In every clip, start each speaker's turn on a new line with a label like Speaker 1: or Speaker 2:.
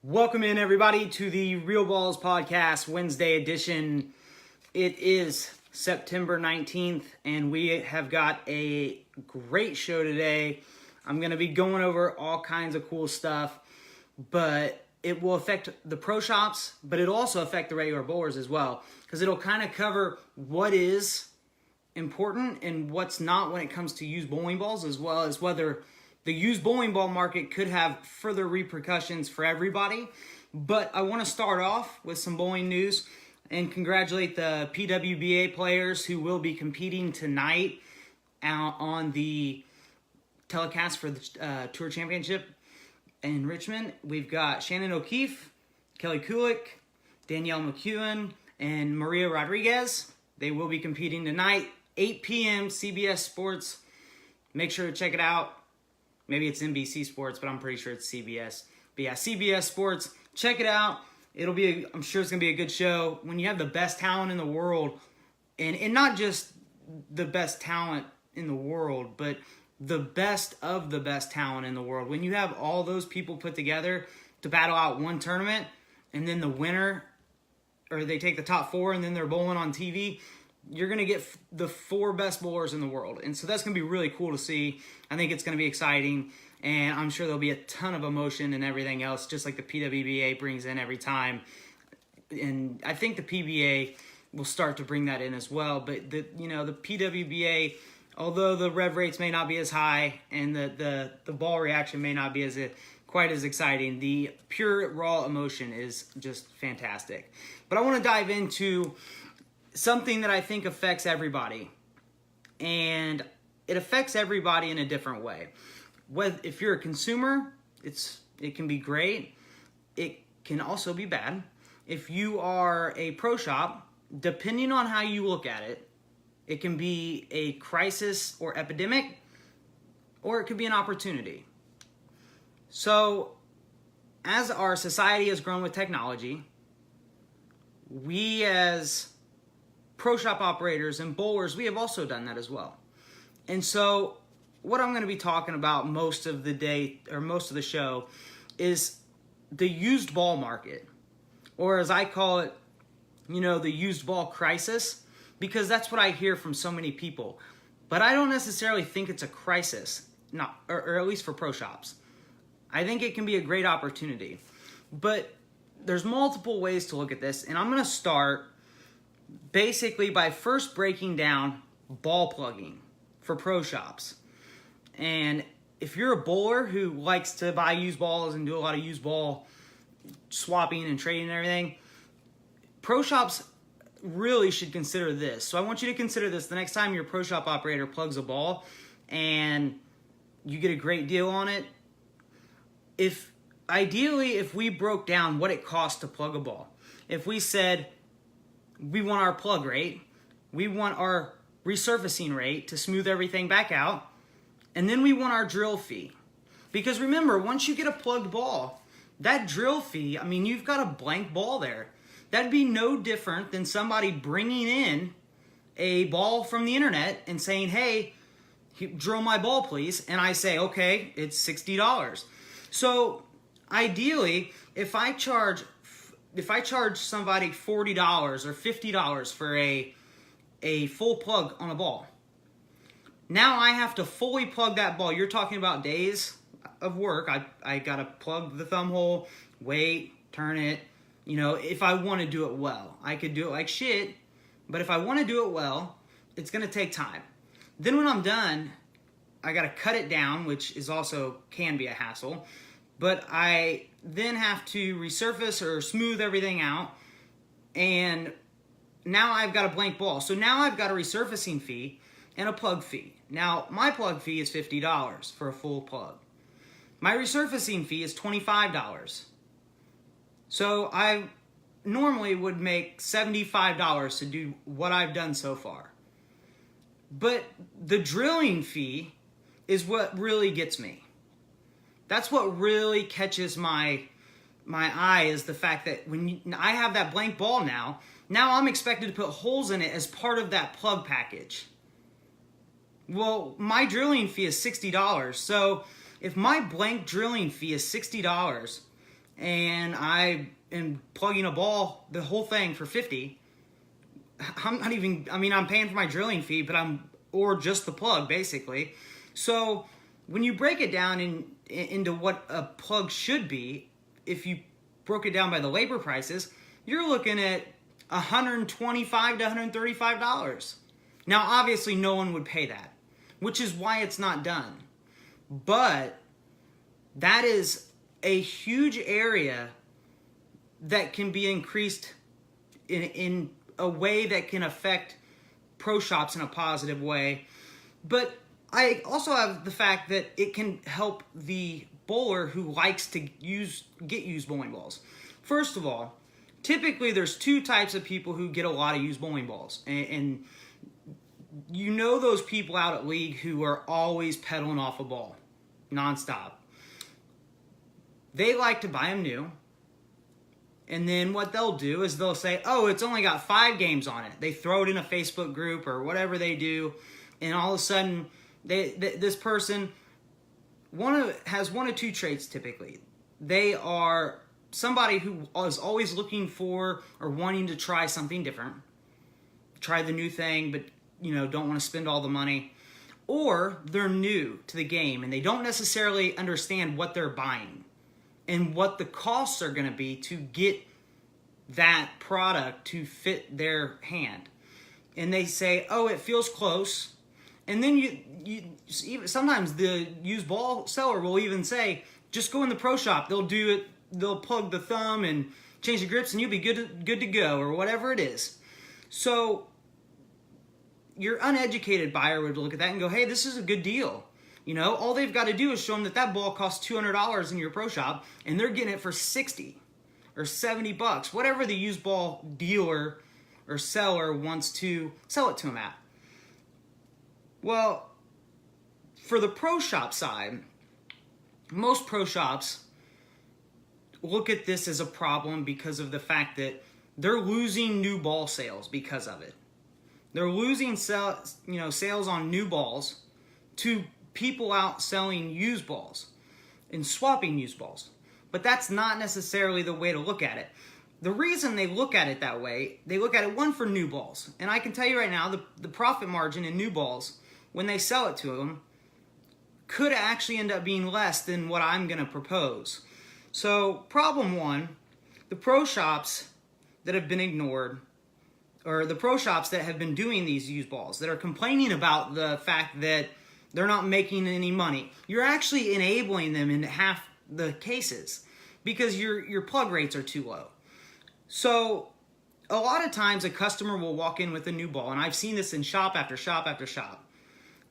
Speaker 1: Welcome in, everybody, to the Real Ballz Podcast Wednesday edition. It is September 19th, and we have got a great show today. I'm going to be going over all kinds of cool stuff, but it will affect the pro shops, but it'll also affect the regular bowlers as well, because it'll kind of cover what is important and what's not when it comes to used bowling balls, as well as whether the used bowling ball market could have further repercussions for everybody. But I want to start off with some bowling news and congratulate the P.W.B.A. players who will be competing tonight on the telecast for the Tour Championship in Richmond. We've got Shannon O'Keefe, Kelly Kulik, Danielle McEwen, and Maria Rodriguez. They will be competing tonight, 8 p.m. CBS Sports. Make sure to check it out. Maybe it's NBC Sports, but I'm pretty sure it's CBS. But yeah, CBS Sports, check it out. I'm sure it's going to be a good show. When you have the best talent in the world, and not just the best talent in the world, but the best of the best talent in the world. When you have all those people put together to battle out one tournament, and then the winner, or they take the top four and then they're bowling on TV, you're going to get the four best bowlers in the world. And so that's going to be really cool to see. I think it's going to be exciting. And I'm sure there'll be a ton of emotion and everything else, just like the PWBA brings in every time. And I think the PBA will start to bring that in as well. But the PWBA, although the rev rates may not be as high and the ball reaction may not be quite as exciting, the pure raw emotion is just fantastic. But I want to dive into something that I think affects everybody, and it affects everybody in a different way. If you're a consumer, it can be great. It can also be bad. If you are a pro shop, depending on how you look at it, it can be a crisis or epidemic, or it could be an opportunity. So, as our society has grown with technology, we as pro shop operators and bowlers, we have also done that as well. And so what I'm going to be talking about most of the day, or most of the show, is the used ball market, or as I call it, the used ball crisis, because that's what I hear from so many people. But I don't necessarily think it's a crisis, or at least for pro shops. I think it can be a great opportunity. But there's multiple ways to look at this, and I'm going to start basically by first breaking down ball plugging for pro shops. And if you're a bowler who likes to buy used balls and do a lot of used ball swapping and trading and everything, pro shops really should consider this. So I want you to consider this the next time your pro shop operator plugs a ball and you get a great deal on it. Ideally, if we broke down what it costs to plug a ball, if we said, we want our plug rate, we want our resurfacing rate to smooth everything back out, and then we want our drill fee. Because remember, once you get a plugged ball, that drill fee, you've got a blank ball there. That'd be no different than somebody bringing in a ball from the internet and saying, hey, drill my ball, please. And I say, okay, it's $60. So ideally, if I charge somebody $40 or $50 for a full plug on a ball, now I have to fully plug that ball. You're talking about days of work. I got to plug the thumb hole, wait, turn it. If I want to do it well, I could do it like shit. But if I want to do it well, it's going to take time. Then when I'm done, I got to cut it down, which is also can be a hassle. But I then have to resurface or smooth everything out. And now I've got a blank ball. So now I've got a resurfacing fee and a plug fee. Now, my plug fee is $50 for a full plug. My resurfacing fee is $25. So I normally would make $75 to do what I've done so far. But the drilling fee is what really gets me. That's what really catches my eye, is the fact that when I have that blank ball now I'm expected to put holes in it as part of that plug package. Well, my drilling fee is $60. So if my blank drilling fee is $60 and I am plugging a ball, the whole thing for 50, I'm not even, I mean, I'm paying for my drilling fee, or just the plug, basically. So when you break it down into what a plug should be, if you broke it down by the labor prices, you're looking at $125 to $135. Now, obviously, no one would pay that, which is why it's not done. But that is a huge area that can be increased in a way that can affect pro shops in a positive way. But I also have the fact that it can help the bowler who likes to get used bowling balls. First of all, typically there's two types of people who get a lot of used bowling balls. And you know those people out at league who are always pedaling off a ball nonstop. They like to buy them new. And then what they'll do is they'll say, oh, it's only got 5 games on it. They throw it in a Facebook group or whatever they do. And all of a sudden, this person has one of two traits typically. They are somebody who is always looking for or wanting to try something different. Try the new thing, but don't want to spend all the money. Or they're new to the game and they don't necessarily understand what they're buying and what the costs are going to be to get that product to fit their hand. And they say, oh, it feels close. And then you sometimes the used ball seller will even say, just go in the pro shop. They'll do it. They'll plug the thumb and change the grips and you'll be good to go, or whatever it is. So your uneducated buyer would look at that and go, hey, this is a good deal. All they've got to do is show them that ball costs $200 in your pro shop and they're getting it for $60 or $70, whatever the used ball dealer or seller wants to sell it to them at. Well, for the pro shop side, most pro shops look at this as a problem because of the fact that they're losing new ball sales because of it. They're losing sales on new balls to people out selling used balls and swapping used balls. But that's not necessarily the way to look at it. The reason they look at it that way, they look at it, one, for new balls. And I can tell you right now, the profit margin in new balls, when they sell it to them, could actually end up being less than what I'm going to propose. So problem one, the pro shops that have been ignored, or the pro shops that have been doing these used balls, that are complaining about the fact that they're not making any money, you're actually enabling them in half the cases because your plug rates are too low. So a lot of times a customer will walk in with a new ball, and I've seen this in shop after shop after shop,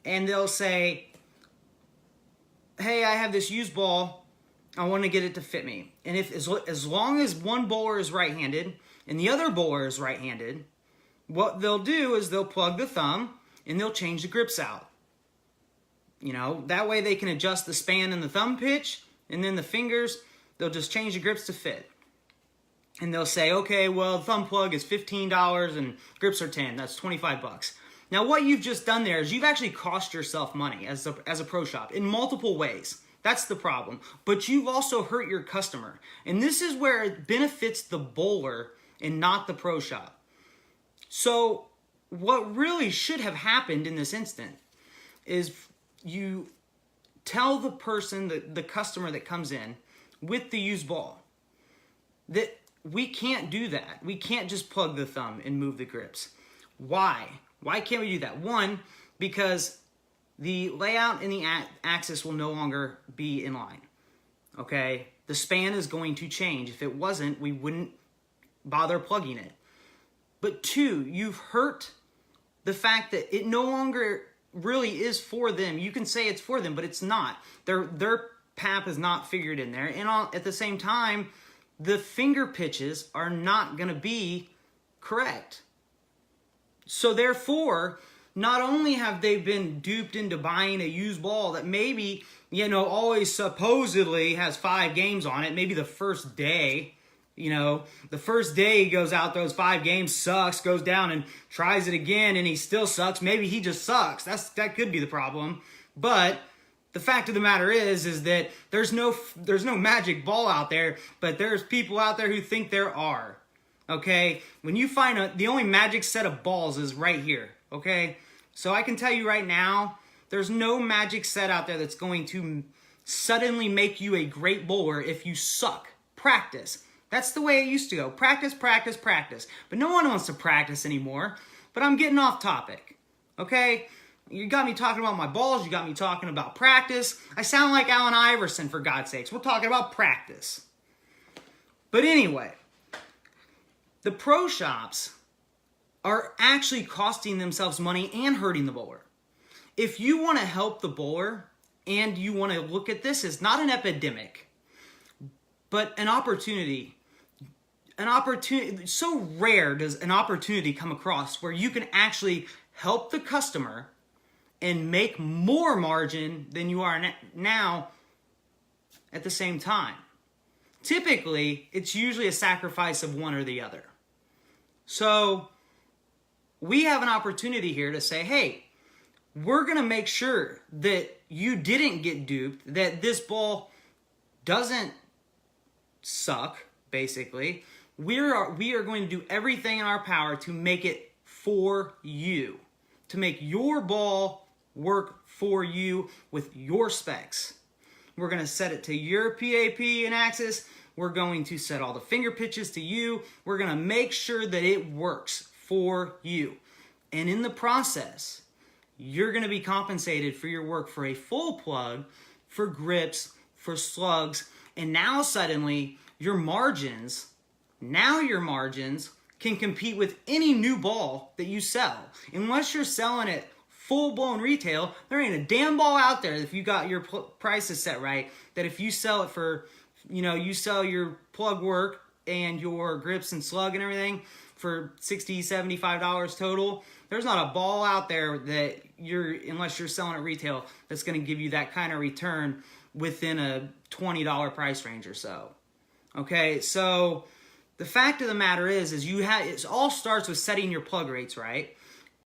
Speaker 1: and they'll say, hey, I have this used ball, I want to get it to fit me. And if as long as one bowler is right-handed and the other bowler is right-handed, what they'll do is they'll plug the thumb and they'll change the grips out. That way they can adjust the span and the thumb pitch, and then the fingers, they'll just change the grips to fit. And they'll say, okay, well, the thumb plug is $15 and grips are $10. That's $25. Now, what you've just done there is you've actually cost yourself money as a pro shop in multiple ways. That's the problem. But you've also hurt your customer. And this is where it benefits the bowler and not the pro shop. So what really should have happened in this instant is you tell the person, the customer that comes in with the used ball, that we can't do that. We can't just plug the thumb and move the grips. Why? Why can't we do that? One, because the layout and the axis will no longer be in line. Okay? The span is going to change. If it wasn't, we wouldn't bother plugging it. But two, you've hurt the fact that it no longer really is for them. You can say it's for them, but it's not. Their PAP is not figured in there. And at the same time, the finger pitches are not going to be correct. So therefore, not only have they been duped into buying a used ball that maybe, always supposedly has 5 games on it, maybe the first day, the first day he goes out, those 5 games, sucks, goes down and tries it again and he still sucks. Maybe he just sucks. That could be the problem. But the fact of the matter is that there's no magic ball out there, but there's people out there who think there are. Okay? When you find the only magic set of balls is right here. Okay? So I can tell you right now, there's no magic set out there that's going to suddenly make you a great bowler if you suck. Practice. That's the way it used to go. Practice, practice, practice. But no one wants to practice anymore. But I'm getting off topic. Okay? You got me talking about my balls. You got me talking about practice. I sound like Allen Iverson, for God's sakes. We're talking about practice. But anyway, the pro shops are actually costing themselves money and hurting the bowler. If you want to help the bowler and you want to look at this as not an epidemic, but an opportunity. So rare does an opportunity come across where you can actually help the customer and make more margin than you are now at the same time. Typically, it's usually a sacrifice of one or the other. So we have an opportunity here to say, hey, we're going to make sure that you didn't get duped, that this ball doesn't suck, basically. We are going to do everything in our power to make it for you, to make your ball work for you with your specs. We're going to set it to your PAP and axis. We're going to set all the finger pitches to you. We're going to make sure that it works for you. And in the process, you're going to be compensated for your work for a full plug, for grips, for slugs, and now suddenly your margins can compete with any new ball that you sell. Unless you're selling it full-blown retail, there ain't a damn ball out there, if you got your prices set right, that if you sell it for, you sell your plug work and your grips and slug and everything for $60, $75 total, there's not a ball out there that unless you're selling it retail, that's going to give you that kind of return within a $20 price range or so. Okay, so the fact of the matter is it all starts with setting your plug rates right.